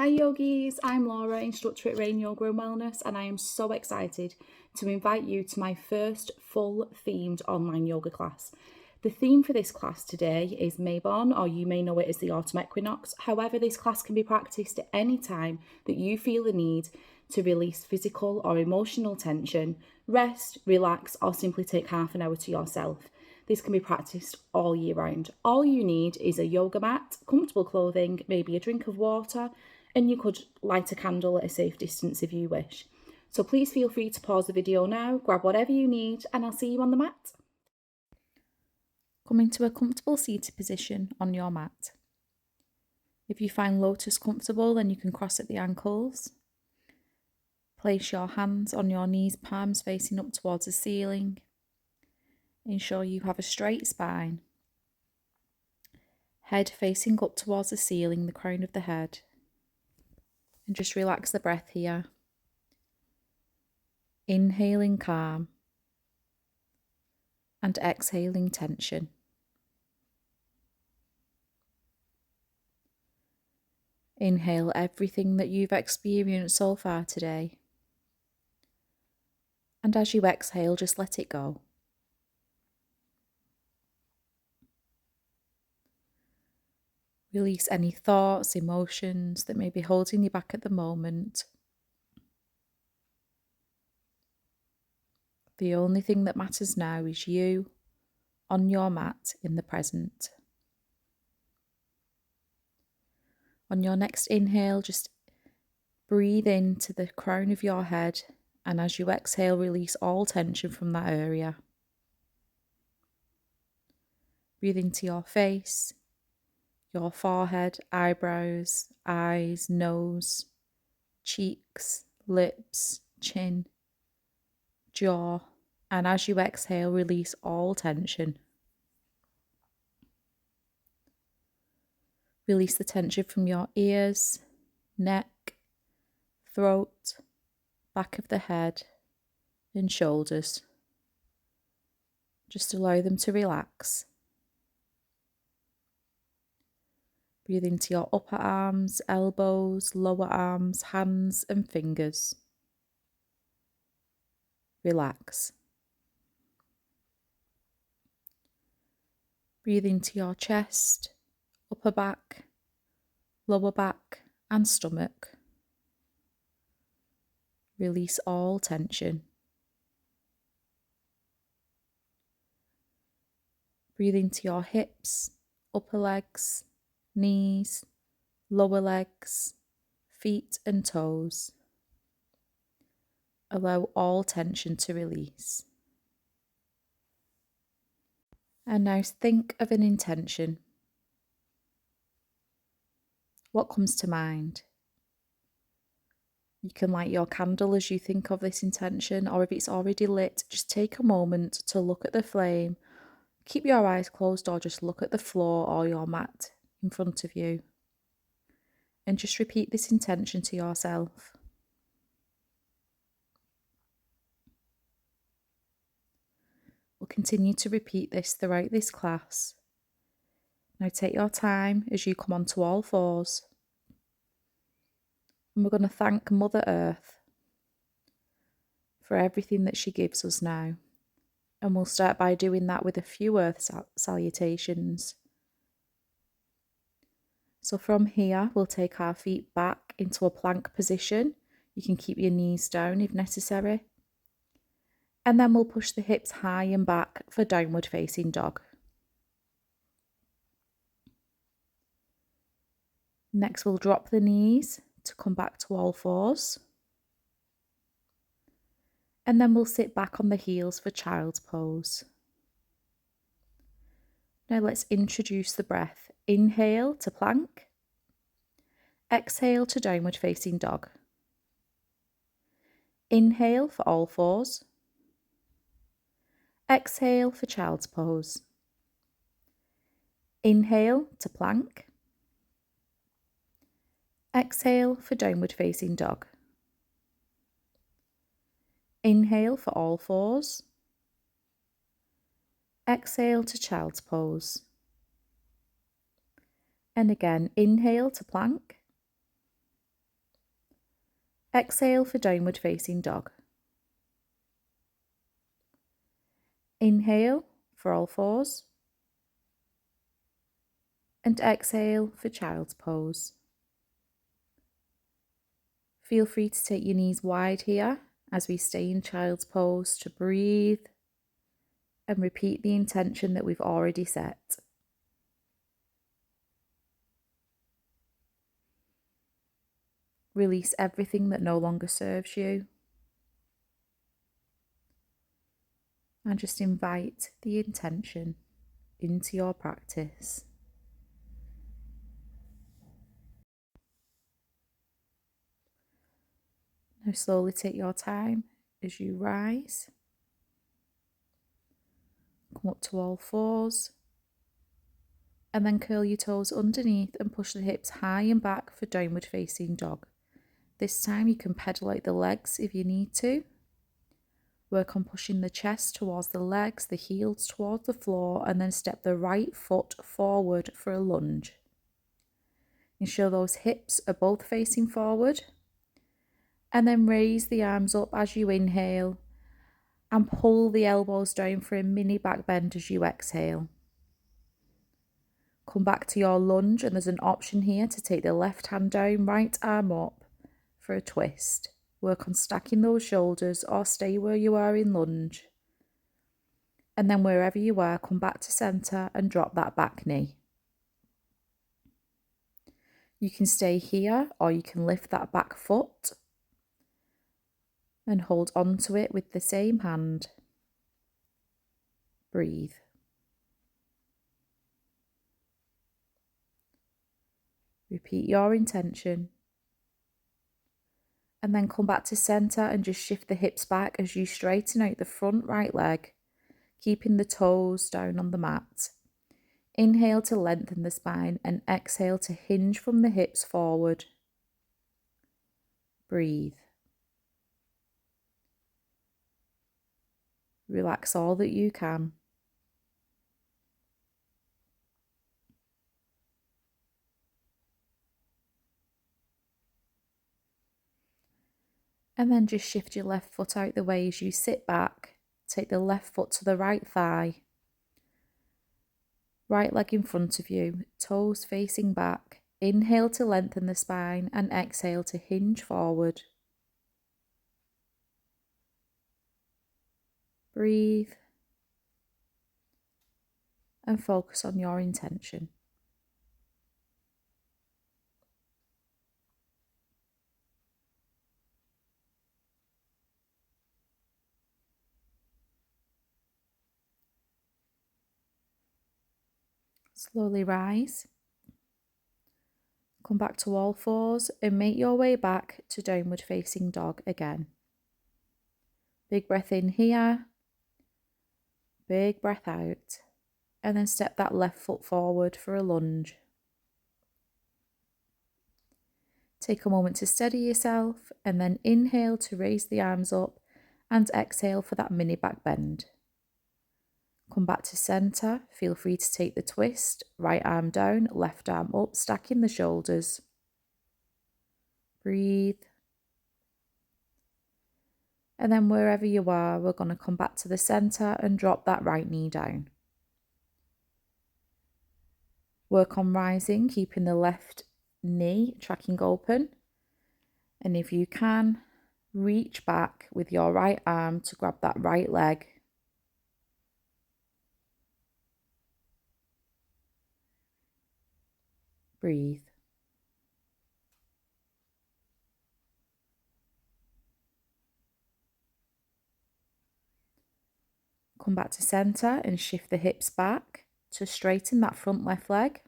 Hi yogis, I'm Laura, instructor at Rain Yoga and Wellness, and I am so excited to invite you to my first full themed online yoga class. The theme for this class today is Mabon, or you may know it as the autumn equinox. However, this class can be practiced at any time that you feel the need to release physical or emotional tension, rest, relax, or simply take half an hour to yourself. This can be practiced all year round. All you need is a yoga mat, comfortable clothing, maybe a drink of water, and you could light a candle at a safe distance if you wish. So please feel free to pause the video now, grab whatever you need, and I'll see you on the mat. Come into a comfortable seated position on your mat. If you find lotus comfortable, then you can cross at the ankles. Place your hands on your knees, palms facing up towards the ceiling. Ensure you have a straight spine. Head facing up towards the ceiling, the crown of the head. And just relax the breath here. Inhaling calm and exhaling tension. Inhale everything that you've experienced so far today. And as you exhale, just let it go. Release any thoughts, emotions that may be holding you back at the moment. The only thing that matters now is you on your mat in the present. On your next inhale, just breathe into the crown of your head, and as you exhale, release all tension from that area. Breathe into your face, your forehead, eyebrows, eyes, nose, cheeks, lips, chin, jaw, and as you exhale, release all tension. Release the tension from your ears, neck, throat, back of the head, and shoulders. Just allow them to relax. Breathe into your upper arms, elbows, lower arms, hands, and fingers. Relax. Breathe into your chest, upper back, lower back, and stomach. Release all tension. Breathe into your hips, upper legs, knees, lower legs, feet and toes. Allow all tension to release. And now think of an intention. What comes to mind? You can light your candle as you think of this intention, or if it's already lit, just take a moment to look at the flame. Keep your eyes closed or just look at the floor or your mat in front of you. And just repeat this intention to yourself. We'll continue to repeat this throughout this class. Now take your time as you come onto all fours. And we're going to thank Mother Earth for everything that she gives us now. And we'll start by doing that with a few earth salutations. So from here, we'll take our feet back into a plank position. You can keep your knees down if necessary. And then we'll push the hips high and back for downward facing dog. Next, we'll drop the knees to come back to all fours. And then we'll sit back on the heels for child's pose. Now let's introduce the breath. Inhale to plank. Exhale to downward facing dog. Inhale for all fours. Exhale for child's pose. Inhale to plank. Exhale for downward facing dog. Inhale for all fours. Exhale to child's pose. And again, inhale to plank. Exhale for downward facing dog. Inhale for all fours. And exhale for child's pose. Feel free to take your knees wide here as we stay in child's pose to breathe and repeat the intention that we've already set. Release everything that no longer serves you. And just invite the intention into your practice. Now slowly take your time as you rise. Come up to all fours. And then curl your toes underneath and push the hips high and back for downward facing dog. This time you can pedal out the legs if you need to. Work on pushing the chest towards the legs, the heels towards the floor, and then step the right foot forward for a lunge. Ensure those hips are both facing forward. And then raise the arms up as you inhale and pull the elbows down for a mini back bend as you exhale. Come back to your lunge, and there's an option here to take the left hand down, right arm up for a twist. Work on stacking those shoulders or stay where you are in lunge. And then wherever you are, come back to center and drop that back knee. You can stay here or you can lift that back foot and hold on to it with the same hand. Breathe. Repeat your intention. And then come back to center and just shift the hips back as you straighten out the front right leg, keeping the toes down on the mat. Inhale to lengthen the spine and exhale to hinge from the hips forward. Breathe. Relax all that you can. And then just shift your left foot out the way as you sit back. Take the left foot to the right thigh. Right leg in front of you, toes facing back. Inhale to lengthen the spine and exhale to hinge forward. Breathe. And focus on your intention. Slowly rise. Come back to all fours and make your way back to downward facing dog again. Big breath in here. Big breath out. And then step that left foot forward for a lunge. Take a moment to steady yourself and then inhale to raise the arms up and exhale for that mini back bend. Come back to center. Feel free to take the twist. Right arm down, left arm up, stacking the shoulders. Breathe. And then wherever you are, we're going to come back to the center and drop that right knee down. Work on rising, keeping the left knee tracking open. And if you can, reach back with your right arm to grab that right leg. Breathe. Come back to center and shift the hips back to straighten that front left leg.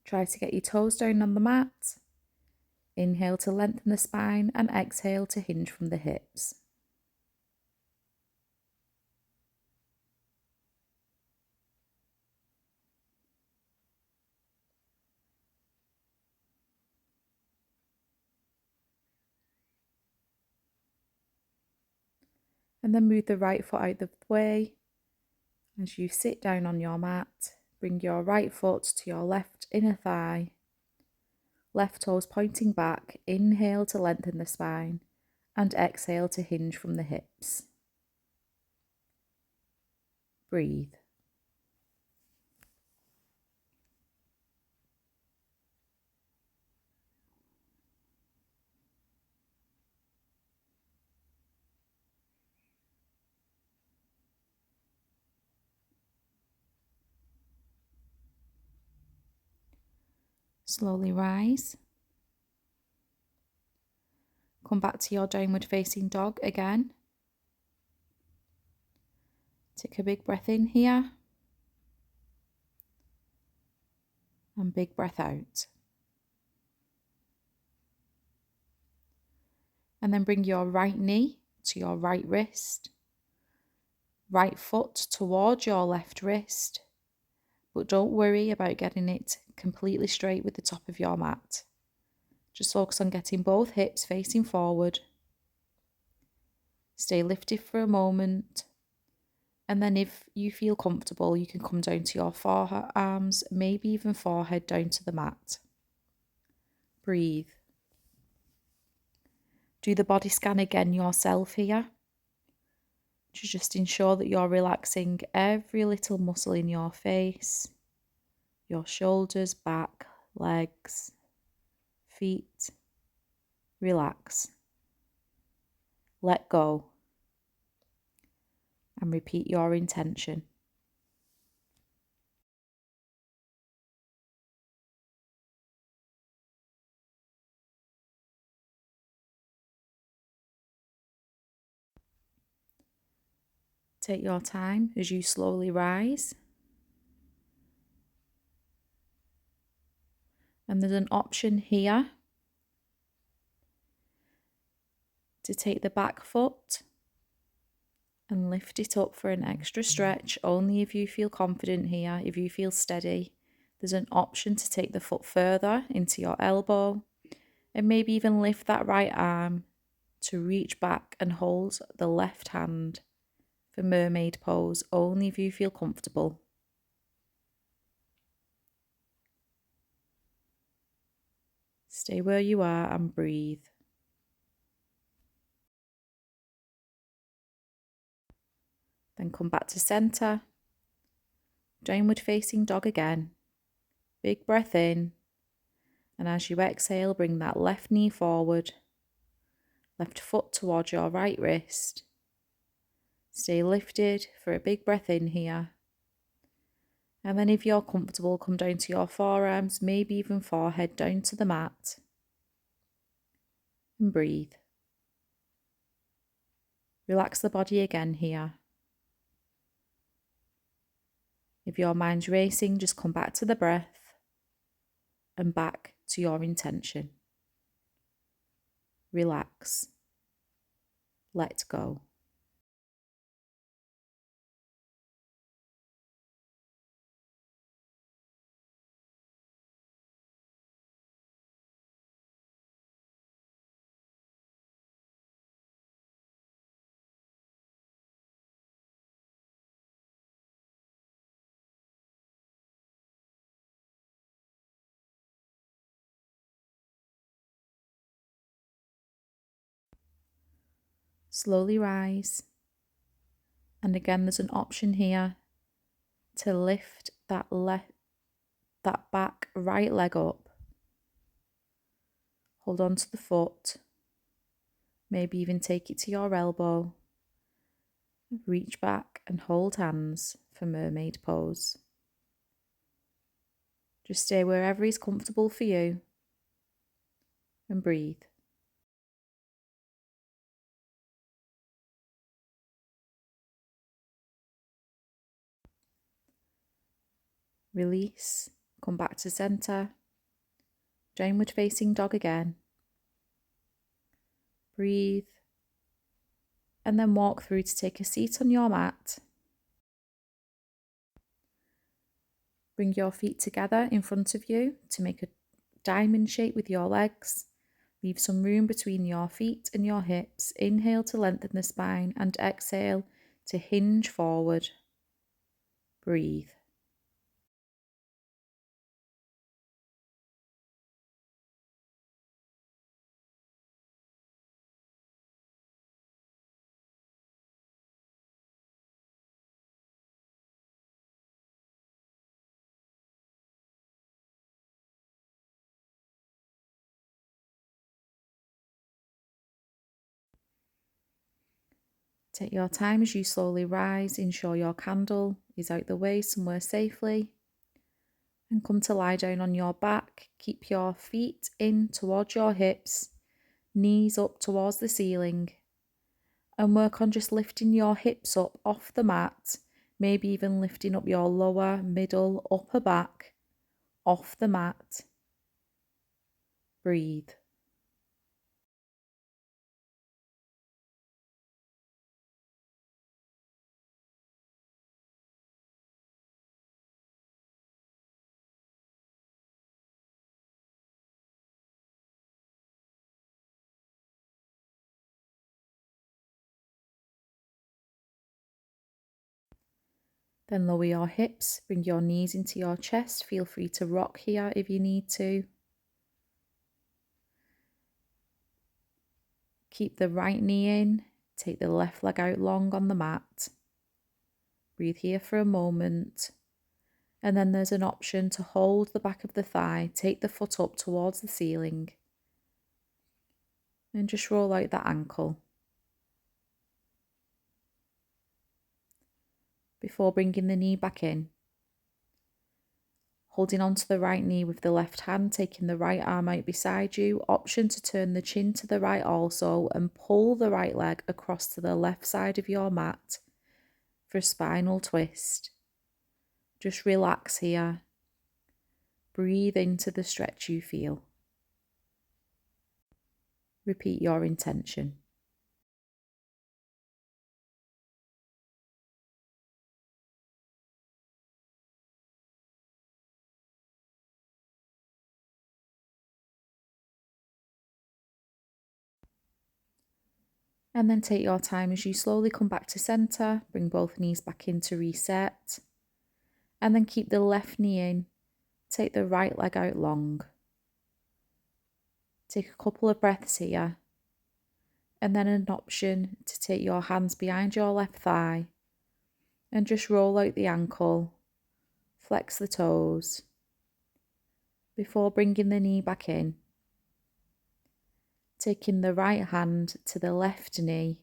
Try to get your toes down on the mat. Inhale to lengthen the spine and exhale to hinge from the hips. And then move the right foot out the way. As you sit down on your mat, bring your right foot to your left inner thigh. Left toes pointing back. Inhale to lengthen the spine and exhale to hinge from the hips. Breathe. Slowly rise. Come back to your downward facing dog again. Take a big breath in here. And big breath out. And then bring your right knee to your right wrist. Right foot towards your left wrist. But don't worry about getting it completely straight with the top of your mat. Just focus on getting both hips facing forward. Stay lifted for a moment. And then if you feel comfortable, you can come down to your forearms, maybe even forehead down to the mat. Breathe. Do the body scan again yourself here. To just ensure that you're relaxing every little muscle in your face, your shoulders, back, legs, feet. Relax. Let go. And repeat your intention. Take your time as you slowly rise. And there's an option here to take the back foot and lift it up for an extra stretch, only if you feel confident here, if you feel steady. There's an option to take the foot further into your elbow and maybe even lift that right arm to reach back and hold the left hand for mermaid pose, only if you feel comfortable. Stay where you are and breathe. Then come back to center. Downward facing dog again. Big breath in. And as you exhale, bring that left knee forward. Left foot towards your right wrist. Stay lifted for a big breath in here. And then if you're comfortable, come down to your forearms, maybe even forehead down to the mat. And breathe. Relax the body again here. If your mind's racing, just come back to the breath and back to your intention. Relax. Let go. Slowly rise. And again, there's an option here to lift that back right leg up. Hold on to the foot. Maybe even take it to your elbow. Reach back and hold hands for mermaid pose. Just stay wherever is comfortable for you and breathe. Release, come back to center. Downward facing dog again. Breathe. And then walk through to take a seat on your mat. Bring your feet together in front of you to make a diamond shape with your legs. Leave some room between your feet and your hips. Inhale to lengthen the spine and exhale to hinge forward. Breathe. Take your time as you slowly rise. Ensure your candle is out the way somewhere safely. And come to lie down on your back. Keep your feet in towards your hips, knees up towards the ceiling. And work on just lifting your hips up off the mat, maybe even lifting up your lower, middle, upper back off the mat. Breathe. Then lower your hips, bring your knees into your chest. Feel free to rock here if you need to. Keep the right knee in, take the left leg out long on the mat. Breathe here for a moment. And then there's an option to hold the back of the thigh, take the foot up towards the ceiling. And just roll out that ankle. Before bringing the knee back in. Holding onto the right knee with the left hand, taking the right arm out beside you. Option to turn the chin to the right also and pull the right leg across to the left side of your mat for a spinal twist. Just relax here. Breathe into the stretch you feel. Repeat your intention. And then take your time as you slowly come back to centre. Bring both knees back in to reset. And then keep the left knee in. Take the right leg out long. Take a couple of breaths here. And then an option to take your hands behind your left thigh and just roll out the ankle. Flex the toes. Before bringing the knee back in. Taking the right hand to the left knee,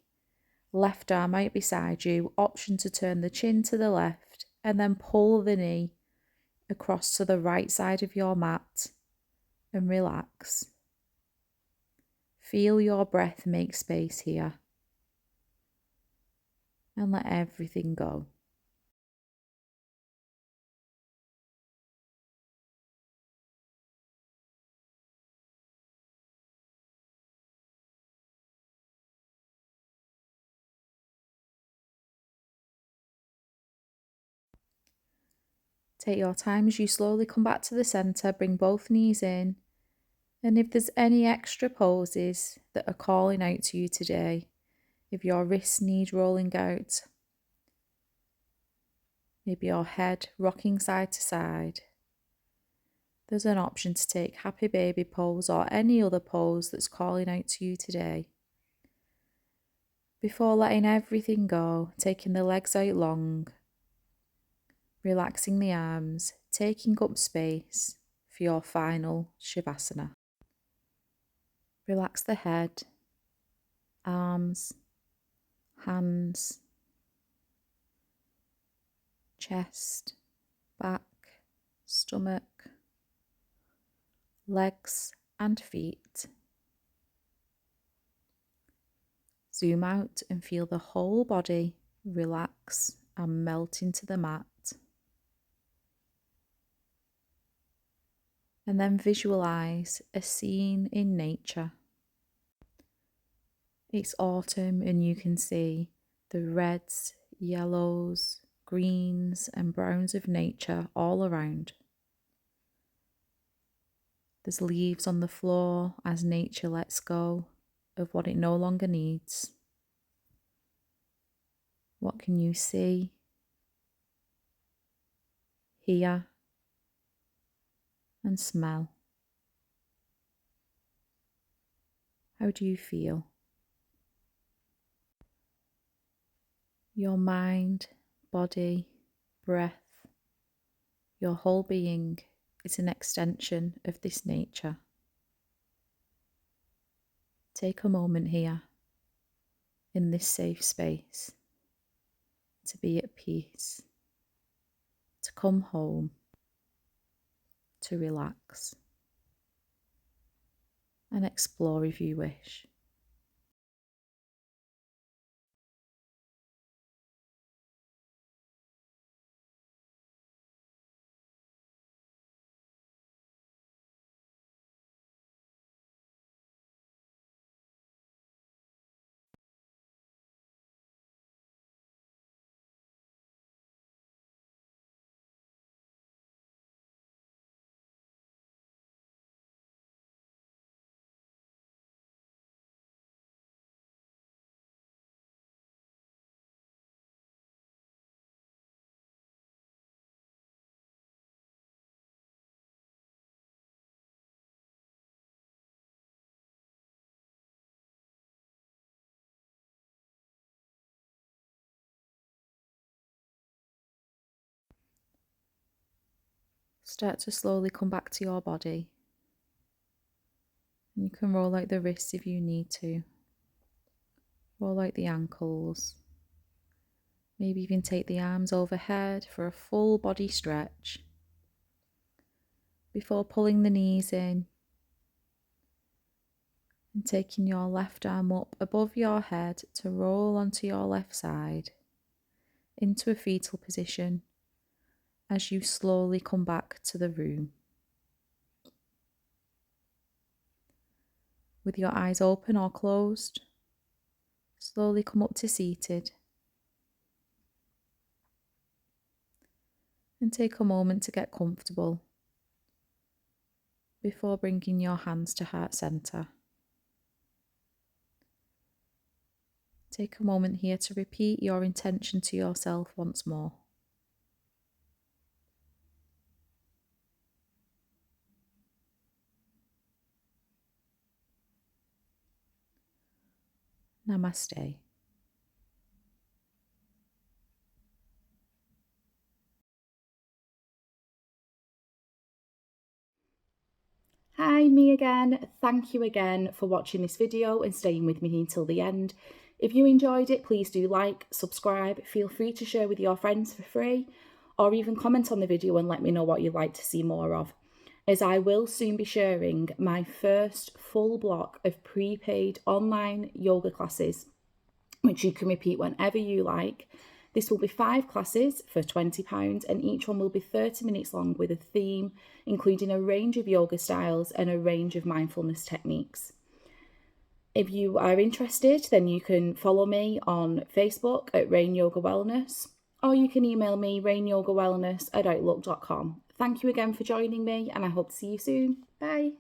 left arm out beside you, option to turn the chin to the left and then pull the knee across to the right side of your mat and relax. Feel your breath make space here and let everything go. Take your time as you slowly come back to the centre, bring both knees in, and if there's any extra poses that are calling out to you today, if your wrists need rolling out, maybe your head rocking side to side, there's an option to take happy baby pose or any other pose that's calling out to you today. Before letting everything go, taking the legs out long, relaxing the arms, taking up space for your final Shavasana. Relax the head, arms, hands, chest, back, stomach, legs and feet. Zoom out and feel the whole body relax and melt into the mat. And then visualize a scene in nature. It's autumn and you can see the reds, yellows, greens and browns of nature all around. There's leaves on the floor as nature lets go of what it no longer needs. What can you see, hear, and smell? How do you feel? Your mind, body, breath, your whole being is an extension of this nature. Take a moment here in this safe space, to be at peace, to come home, to relax and explore if you wish. Start to slowly come back to your body. And you can roll out the wrists if you need to. Roll out the ankles. Maybe even take the arms overhead for a full body stretch before pulling the knees in and taking your left arm up above your head to roll onto your left side into a fetal position as you slowly come back to the room. With your eyes open or closed, slowly come up to seated and take a moment to get comfortable before bringing your hands to heart center. Take a moment here to repeat your intention to yourself once more. Namaste. Hi, me again. Thank you again for watching this video and staying with me until the end. If you enjoyed it, please do like, subscribe, feel free to share with your friends for free, or even comment on the video and let me know what you'd like to see more of, as I will soon be sharing my first full block of prepaid online yoga classes, which you can repeat whenever you like. This will be 5 classes for £20 and each one will be 30 minutes long with a theme, including a range of yoga styles and a range of mindfulness techniques. If you are interested, then you can follow me on Facebook at Rain Yoga Wellness, or you can email me rainyogawellness@outlook.com. Thank you again for joining me and I hope to see you soon. Bye.